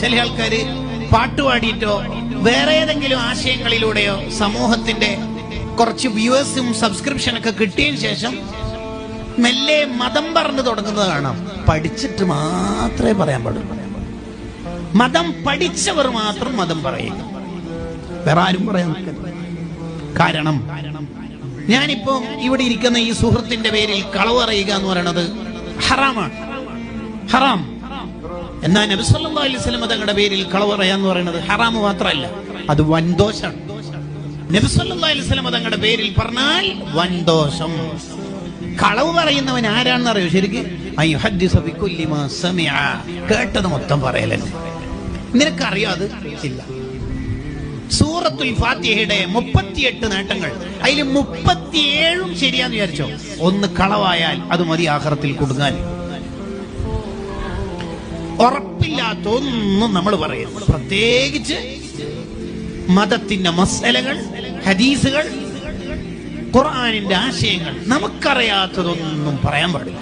ചില ആൾക്കാര് പാട്ടുപാടിയിട്ടോ വേറെ ഏതെങ്കിലും ആശയങ്ങളിലൂടെയോ സമൂഹത്തിന്റെ കുറച്ച് വ്യൂവേഴ്സും സബ്സ്ക്രിപ്ഷനൊക്കെ കിട്ടിയതിന് ശേഷം മെല്ലെ മതം പറഞ്ഞു തുടങ്ങുന്നത് കാണാം. പഠിച്ചിട്ട് മാത്രമേ പറയാൻ പാടുള്ളൂ. മതം പഠിച്ചവർ മാത്രം മതം പറയുക, വേറെ ആരും പറയാൻ നിൽക്കരുത്. കാരണം ഞാനിപ്പോ ഇവിടെ ഇരിക്കുന്ന ഈ സുഹൃത്തിന്റെ പേരിൽ കളവ് പറയുക എന്ന് പറയുന്നത് ഹറാമാണ്, ഹറാം. എന്നാൽ നബി സല്ലല്ലാഹു അലൈഹി വസല്ലം തങ്ങളുടെ പേരിൽ കളവ് പറയാന്ന് പറയുന്നത് ഹറാം മാത്രമല്ല, അത് വൻദോഷമാണ്. നബി സല്ലല്ലാഹു അലൈഹി വസല്ലം തങ്ങളുടെ പേരിൽ പറഞ്ഞാൽ വൻദോഷം. കളവ് പറയുന്നവൻ ആരാണെന്ന് അറിയോ? ശരിക്ക് കേട്ടത് മൊത്തം പറയലല്ലേ. നിനക്കറിയോ അത്? ഇല്ല. സൂറത്തുൽ ഫാത്തിഹയുടെ 38 നേട്ടങ്ങൾ, അതിൽ 37 ശരിയാന്ന് വിചാരിച്ചോ? ഒന്ന് കളവായാൽ അത് മതി ആഖിറത്തിൽ കൊടുങ്ങാൻ. ഉറപ്പില്ലാത്ത ഒന്നും നമ്മൾ പറയും, പ്രത്യേകിച്ച് മതത്തിന്റെ മസലകൾ, ഹദീസുകൾ, ഖുർആനിന്റെ ആശയങ്ങൾ. നമുക്കറിയാത്തതൊന്നും പറയാൻ പാടില്ല.